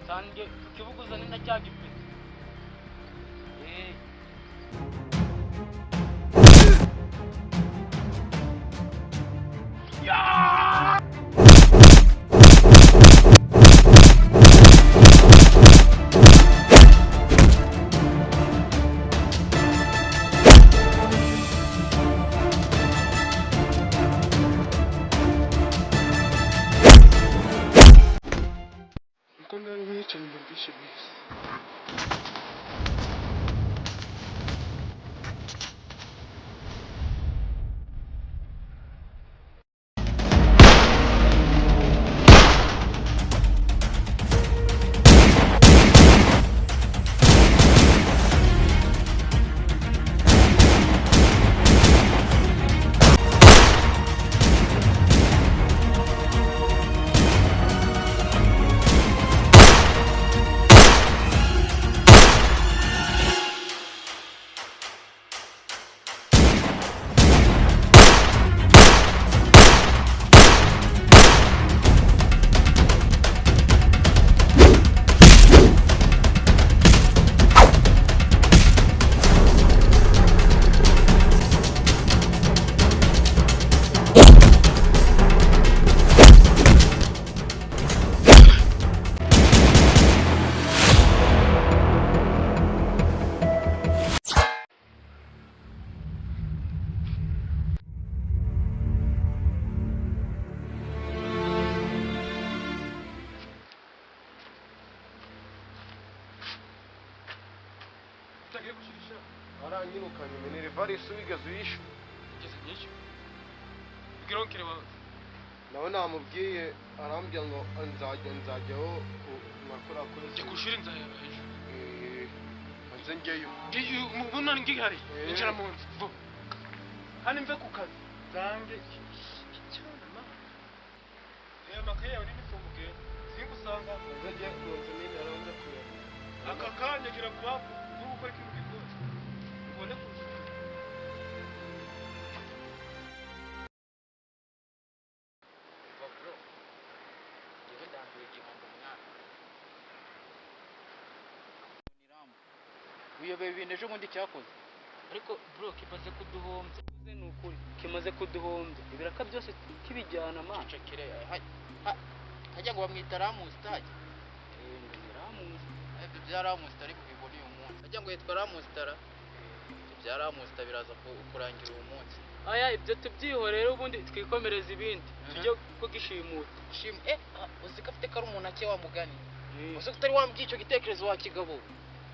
sange kibuguza ni na cyagipe aranyirukanye menere varisi wigeze uyishyura ugeze nyinshi ubwira nkire wawe nawe namubwiye arambwira ngo nzajyaho makuru akora njye kushuri nzahera hejuru nze ngeyo mubona ngihari injira mu nzu vuba hano mve ku kazi zange cyana makaye yawe n'imifunguke singusanga nzajya mu nzu nini aranze kuya aka kanya gira kuba uri gukora ikintu gikose ubone kuza bro yewe ndambiwe igihombo mwana uyobeye ibintu ejo bundi cyakoze ariko bro kimaze kuduhombya ni ukuri kimaze kuduhombya ibiraka byose kibijyana man cecekere hajya ngo bamwita ramustage ibyo bya ramusitari bibona uyu munsi hajya ngo yitwa ramusitara ibya ramusita biraza kurangira uyu munsi aya ibyo tubyihorere ubundi twikomereza ibindi tujye kugishimuta uzi ko afite kari umuntu ake wa mugani uzi ko utari wambwiye icyo gitekerezo wa kigabo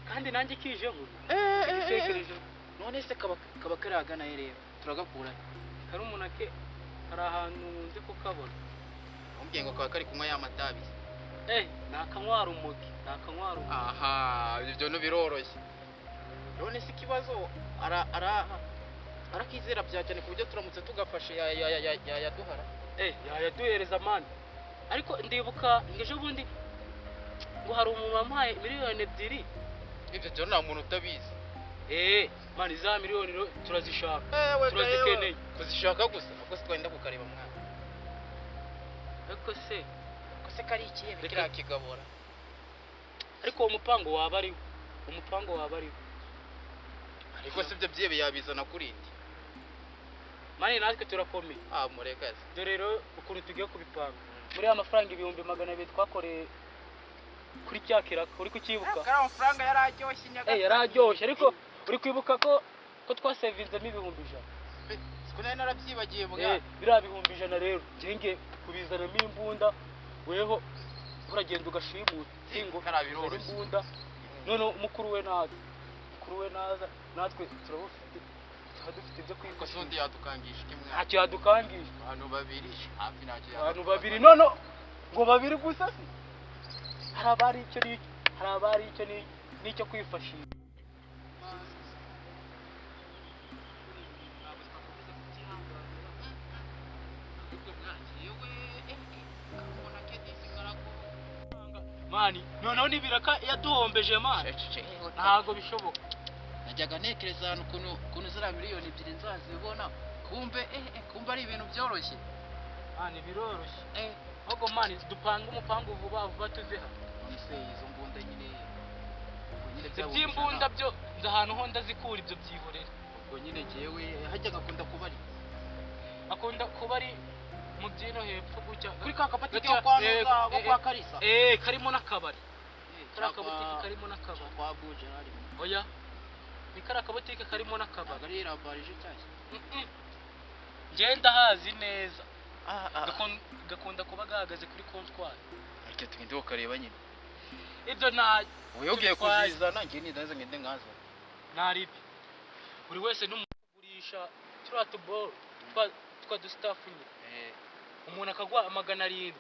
kandi nanjye kije buri igitekerezo none se kaba kari ahagana he rero turagakura kari umuntu ake hari ahantu nzi kukabona umbwiye ngo kaba kari kunywa ya matabi nakanywara umugi aha ibyo no biroroshye none se ikibazo arakizera bya cyane ku buryo turamutse tugafashe yaduhara yaduhereza mani ariko ndibuka ejo bundi ngo hari umuntu wamuhaye miliyoni 2 ibyo byo nta muntu utabizi mani za miliyoni turazishaka turazikeneye kuzishaka gusa ahubwo twenda kukareba mwana ariko se kari ikihe kiriya kigabora ariko uwo mupango waba ariwo ariko si ibyo byibe yabizana kuri ndi mani natwe turakomeye murekaze dore rero ukuntu tugiye kubipanga muri ya mafaranga 200,000 twakoreye kuri cyakira uri kukibuka kari amafaranga yararyoshye nyaga yararyoshye ariko uri kwibuka ko twasevinzemo 100,000 siko nari narabyibagiye bwa biriya 100,000 rero ngenge kubizanamo imbunda weho uragenda ugashimuta singo karabiroroshye imbunda none mukuru we naza natwe turabufite dufite ibyo kwikosa undi yadukangisha kimwe ntacyo yadukangisha abantu babiri hafi ntacyo abantu babiri none ngo babiri gusa si hari abari icyo n'icyo kwifashisha mani noneho nibiraka yaduhombeje mani ntago bishoboka najyaga ntekereza ahantu ukuntu ziriya miliyoni 2 nzazibona kumbe ari ibintu byoroshye mani biroroshye ahubwo mani dupanga umupangu vuba vuba tuze hano. none se izo mbunda nyine Iby'imbunda byo nzi ahantu ho ndazikura ibyo byihorera. ubwo nyine jewe hajyaga akunda kuba ari Akunda kuba ari mu byino hepfo gutya. kuri ka kabutike ko kwa Nuza ko kwa Karisa karimo n'akabari. Kari akabutike karimo n'akabari. kwa Buje harimo Oya. Ni kari akabutike karimo n'akabari. ari rabarije cyashye Ngenda hazi neza. Gakunda kuba gahagaze kuri kontwari. ariko tugende ukareba nyine Ibyo nta wowe ugiye kuzizana ngiye nidaze ngende ngaza ntaribi. Buri wese n'umugurisha turiya tuboro twa dustafu nyine. Umuntu akagwa 700.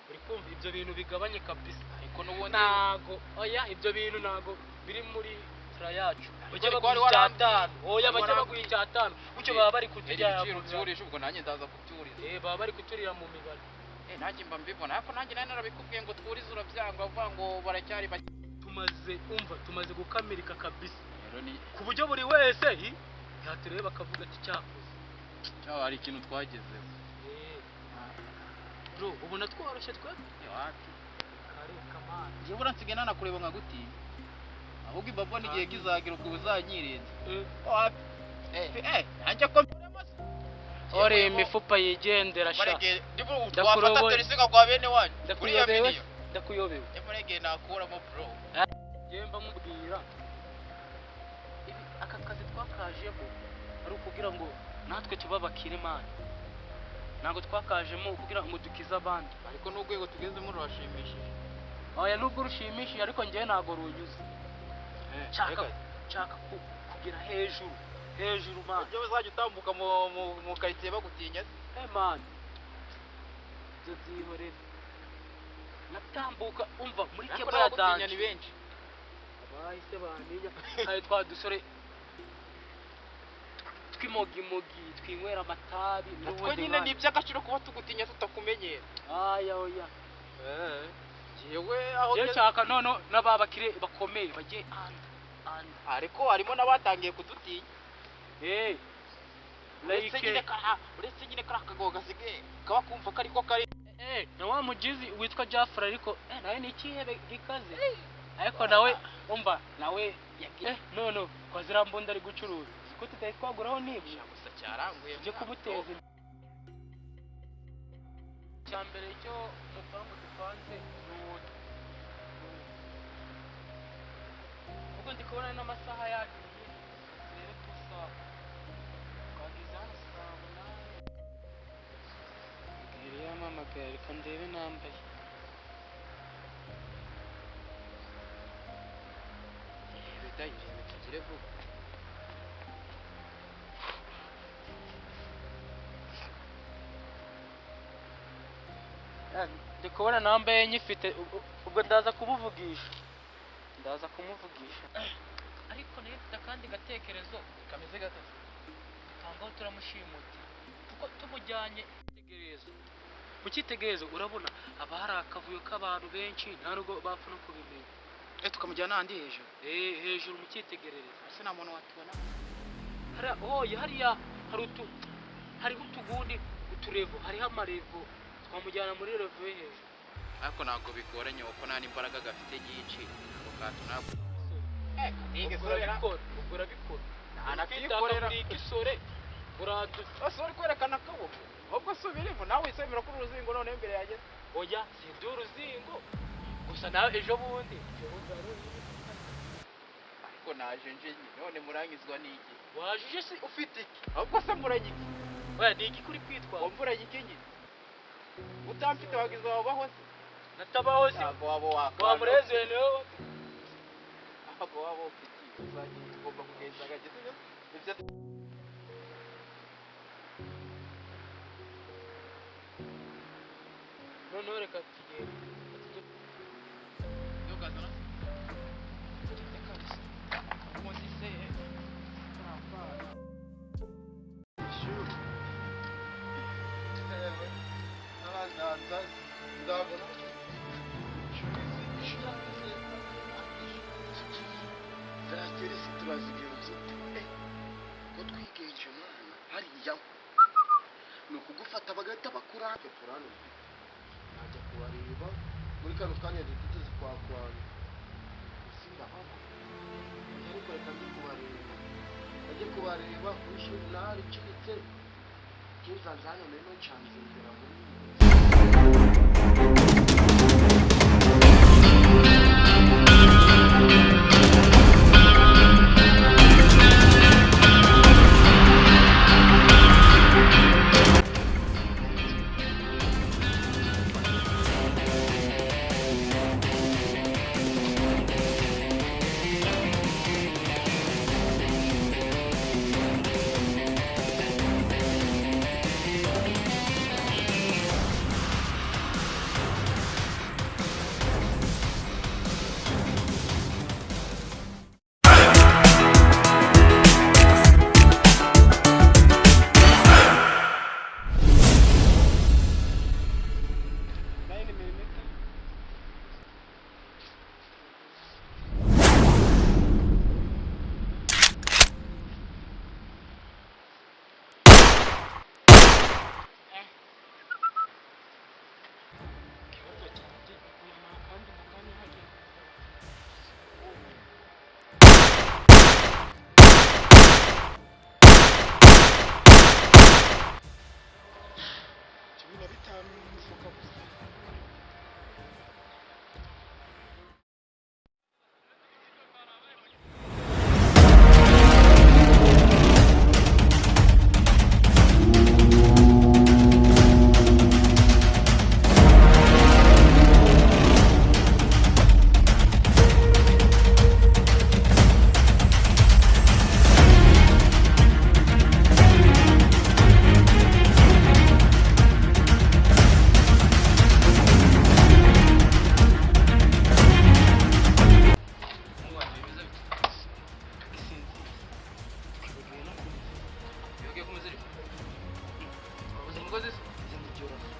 Uri kumva ibyo bintu bigabanye kabisa. ariko n'ubundi Nago oya ibyo bintu nago biri muri tra yacu. Bajya Ariko baguha wari icyatanu. Oya bajya baguha icyatanu. Ucyo baba bari kutujya igiciro byurisha ubwo nanjye ndaza kubyuriza baba bari kuturira mu mibare. nanjye mba mbibona ariko nanjye nari narabikubwiye ngo twurize urabyanga uvuga ngo baracyari tumaze gukamirika kabisa. rero ni Ku buryo buri wese yatureba akavuga ati cyakoze. cyaho hari ikintu twagezeho Bro ubona tworoshye twe? wapi Kare kamana. njye buransigaye nanakureba nka guti ahubwo ibabona igihe kizagira ubwo uzanyirenza wapi nanjye ko Ore imifupa yigendera sha. wafata terisiga kwa bene wanyu Ndakuyobewe. Emurege nakuramo bro Yemba mubwira. Aka kazi twakajemo ari ukugira ngo natwe tuba bakire mani. Ntabwo twakajemo kugira ngo dukize abandi. ariko n'urwego tugezemo rurashimishije Oya nubwo rushimishije ariko njye ntabwo runyuze. Nshaka kugira hejuru mani. ibyo uzajya utambuka mu karitsiye bagutinya Man. Ibyo byihorera. Natambuka umva muri ariko kebaya n'abagutinya danje. ni benshi Bahise baninya. Hari twa dusore twimogimogi twinywera amatabi. natwe nyine ni iby'agaciro kuba tugutinya tutakumenyera Oya. yewe aho Rero nshaka nono n'ababakire bakomeye bagiye andi. ariko harimo n'abatangiye kudutinya uretse nyine kari akagogo gasigaye kaba kumva ko ariko kari na wa mugizi witwa Jafra ariko nawe ni ikihebe gikaze. Ariko nawe umva nawe no kwa zira mbunda ari gucuruza. Ko tutari twaguraho nibyo gusa cyaranguye byo kubuteza cyambere cyo mupangu dupanze n'ubundi. Ubwo ndi kubona n'amasaha yagiye rero tusa twagize hano saa 8. Ngiri yamamagaye reka ndebe nambaye. bidahirije tugire vuba Ndi kubona nambaye nyifite ubwo ndaza kumuvugisha. Ariko nayo mfite akandi gatekerezo kameze gatatu tangaho turamushimuti kuko tumujyanye mu cyitegererezo urabona haba hari akavuyo k'abantu benshi nta nubwo bapfa no kubimenya. tukamujyana ahandi hejuru Hejuru mu cyitegererezo ese nta muntu watubona hariya hariho utugundi uturevo hariho amarevo twamujyana muri revo yo hejuru. ariko ntabwo bigoranye kuko nta n'imbaraga gafite nyinshi ako kantu ntabwo ubwo urabikora anakikorera isore uradutse uri kwerekana akaboko ahubwo subiremo nawe wisemera kuri uruzingo noneho imbere yageze oya si iby'uruzingo gusa nawe ejo bundi ariko naje nje none murangizwa n'iki wajije se ufite iki ahubwo se muranyiki oya ni iki kuri kwitwara muranyiki nyine utamfite wagize wabaho se natabaho se ntabwo waba wamurezeye niwe ntabwo waba ufite uzajya ugomba kugenza agageze ibyo noneho reka tugende yogazana tugende kabisa ubundi se ishuri n'abandanza nzabona zakera isi turazigenza ko twigenje mwana hariya ni ukugufata bagahita bakuranga turane ndajya kubareba muri kano kanya duteze kwa kwanyu sindahako ariko reka ndi kubareba najye kubareba kuri shuri naricitse kinsanze hano rero ncanze imbere muri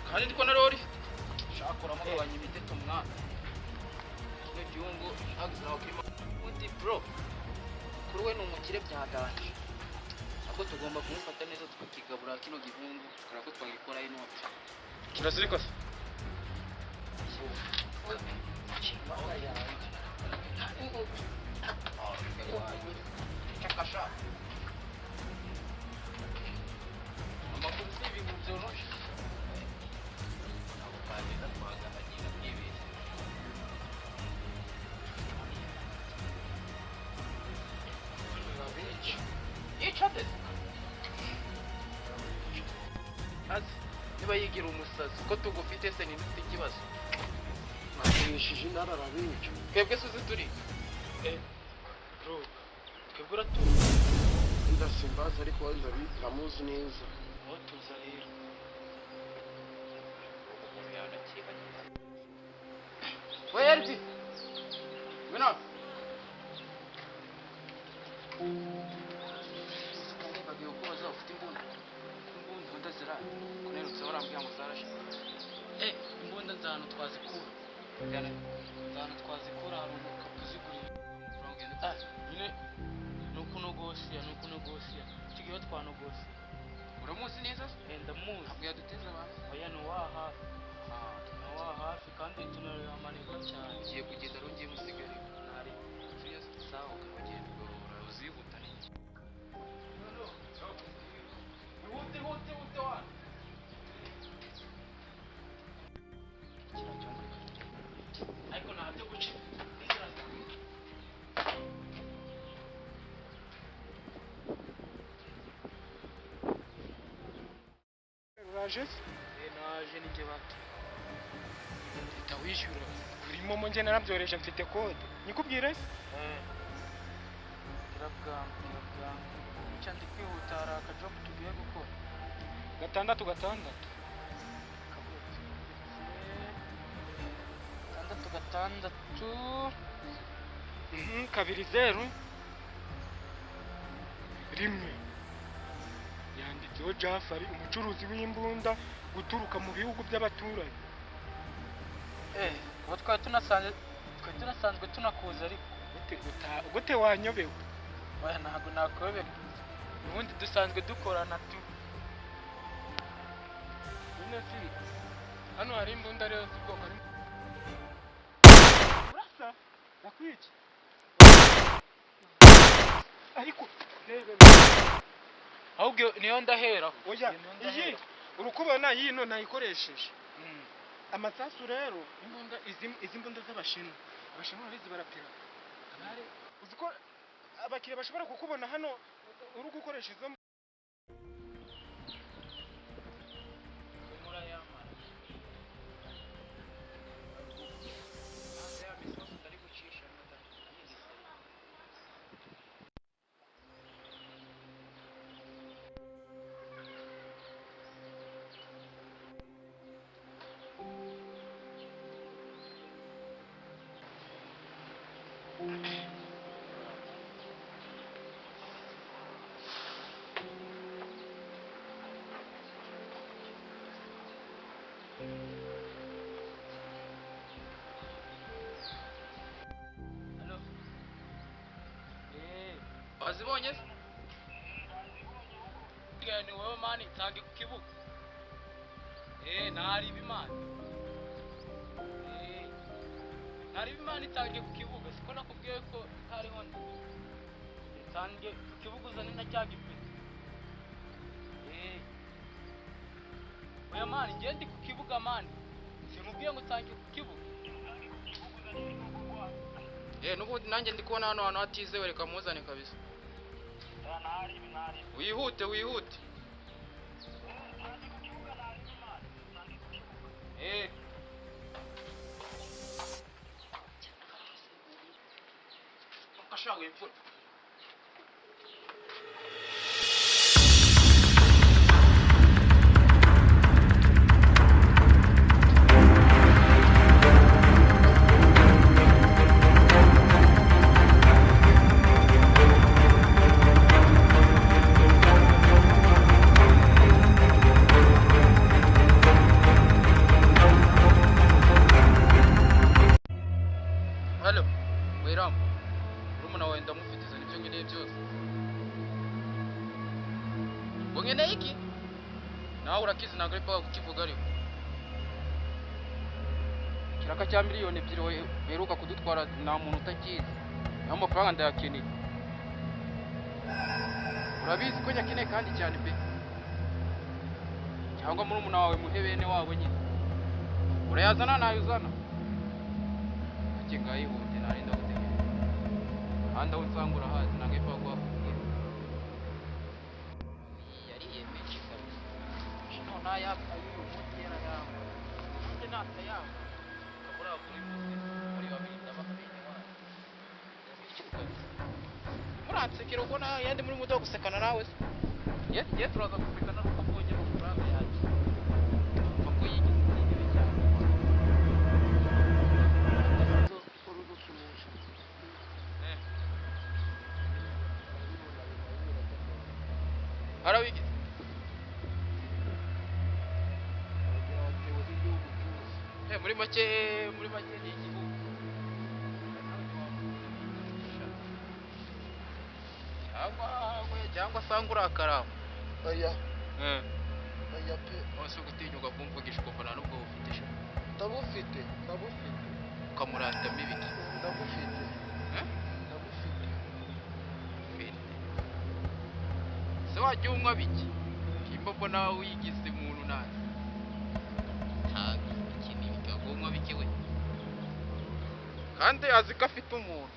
kandi ndiko na rori shakora mo kabanye imiteto mwana kino giungo agizana kirimo uti bro kuri we numukire byaganje ahubwo tugomba kumufata neza tukakigabura kino gihungu tukara ko twagikora inoti kirasirika se chakasha amakuru si ibintu byoroshye niba yigira umusazi ko tugufite se ni nufite ikibazo nakoresheje nararabica twebwe suzi turi bro twebwe uratuzi ndasimbaza ariko ndamuzi neza aho tuza rero we Elvi ngwino bagiye kubaza ufite imbunda zira kunerutse barambwira ngo zarashe imbunda z'ahantu twazikura z'ahantu twazikura hari umukapu uzigurira nyine ni ukunogosiya tugiye twanogosiya uramuzi neza ndamuzi ntabwo yaduteza abantu oya ni uwa hafi kandi tunaramanirwa cyane ugiye kugenda rongeye musigare ntari sawa ukabagenda ugahora uzihuta n'iki Hute wana ariko ntabyo guca uraje naje ninjye bato leta wishyura urimo mu njye narabyoreje mfite kode nikubwire se irabwanga icyo ndi kwihuta hari akajobu tugiye gukora 6 6 2 rimwe yanditseho Jafari umucuruzi w'imbunda guturuka mu bihugu by'abaturage ubu twari tunasanzwe tunakuza ariko gute wanyobewe oya ntabwo nakobera ubundi dusanzwe dukorana tu none si hano hari imbunda rero z'ubwoko ari urasa nakwica ariko rebe ahubwo niyo ndahera oya iyi urukubona yino nayikoresheje amasasu rero imbunda izi mbunda z'abashinwa abashinwa barizi barapira uziko abakiriya bashobora kukubona hano uri gukoresha izo wazibonye ni wowe mani tange ku kibuga ntari bimani ntari bimani tange ku kibuga siko nakubwiye ko hariho tange ku kibuga uzane na cya gipeti oya mani ngiye ndi ku kibuga mani simubwiye ngo tange ku kibuga n'ubundi nanjye ndi kubona hano hantu hatizewe reka muzane kabisa wihute wihute ashaka imfura nkeneye iki nawe urakizi ntabwo ari paka kukivuga ariko kiraka cya miliyoni 2 beruka kudutwara nta muntu utakizi naho amafaranga ndayakeneye urabizi ko nyakeneye kandi cyane pe cyangwa muri umuntu wawe muhe bene wabo nyine urayazana nayuzana ake ngayihute narinda gutegereza handa unsanga urahazi ntabwo ipfa kuba nayapa y'umutera yawe ubundi natayamba kabura kuri muri babiri ndabafite muransekera ubona yandi muri mudo gusekana nawe ye turaza gusekana tukabonye amafaranga yacu mako yigize igihe cyane harabigize muri make ni igihugu cyangwa asanga urakarama aya pe wose ugutinyuka kumvugisha ukumva nta nubwo bufite sha ndabufite ukamuratamo ibiki ndabufite se wajya unywa biki kimba mbona wigize umuntu nazi unywa biki we kandi azi ko afite umuntu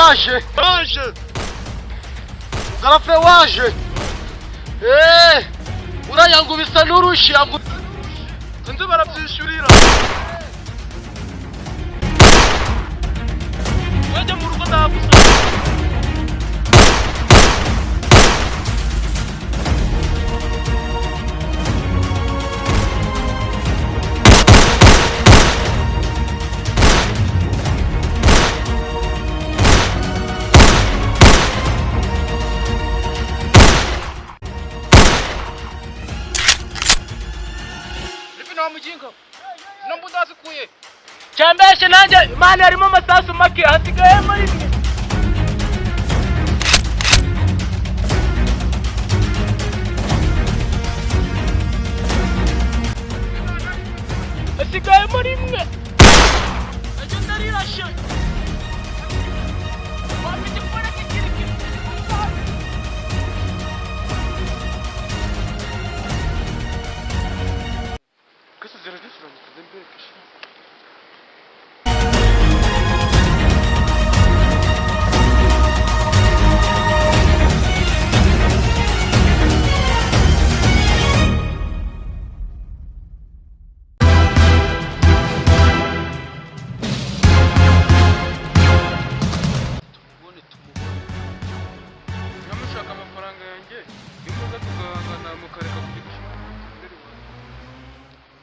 waje garafe waje uriya ngo bisa n'urushi sinzi barabyishyurira wajya mu rugo ndagusa cyambeshe nanjye mani harimo amasasu make hasigayemo rimwe hasigayemo rimwe agenda rirashe wafite kubona kikirikiri Kasa zirazisura mukuzembekesha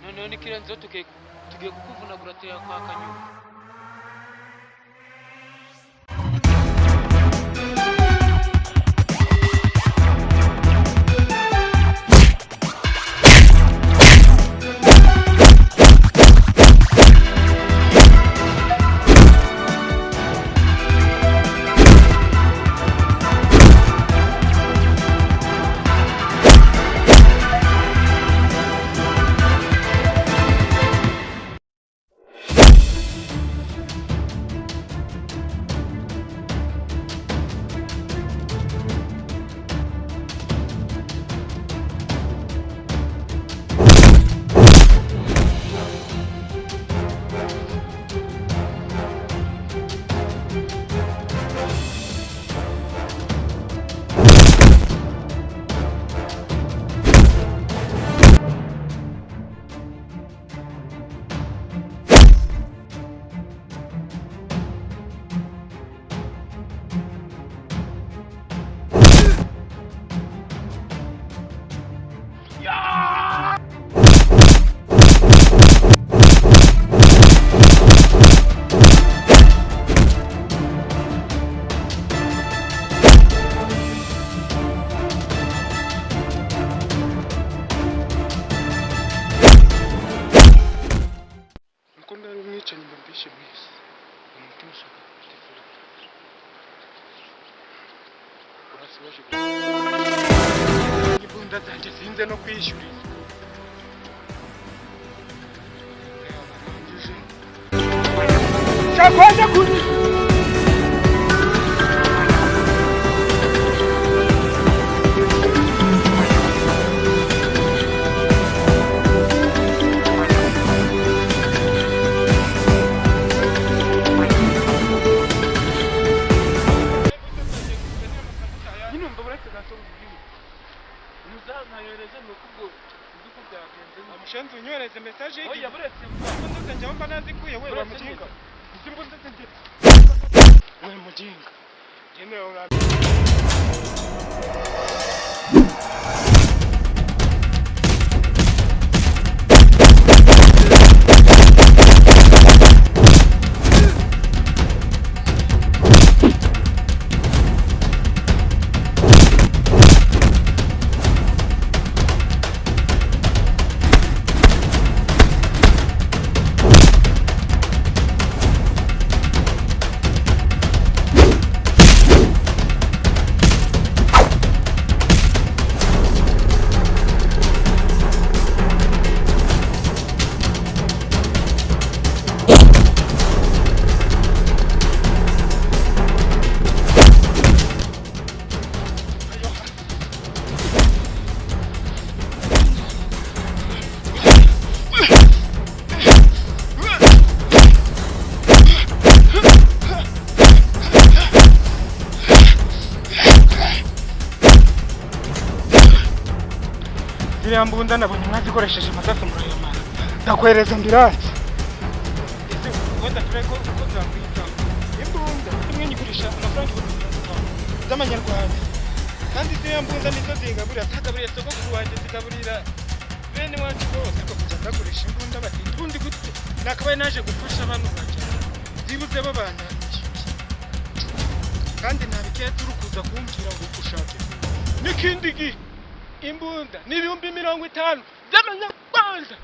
noneho nikirenzeho tugiye kukuvunagura tuya kwa kanyuma imbunda zanjye sinze no kwishyura shakwanda kuri Amushenzi unyohereze message y'iki? Oya buretse mbona njye mba nazikuye we bamujinga. Isimbunda njye. We mujinga. Jene ora. ziriya mbunda nabonye mwazikoresheje amasasu murayamara ndakwereza mbiraki ese wenda tureko uko byakwita imbunda imwe nyigurisha amafaranga z'amanyarwanda kandi ziriya mbunda nizo zingaburira zagaburira sogokuru wanjye zigaburira bene wacu bose ko kujya ndagurisha imbunda bati ubundi gute nakabaye naje gufasha abantu bake byibuze babanyanyije kandi ntabikeye turi kuza kumbwira ngo ushake n'ikindi gihe imbunda ni 50,000 by'amanyarwanda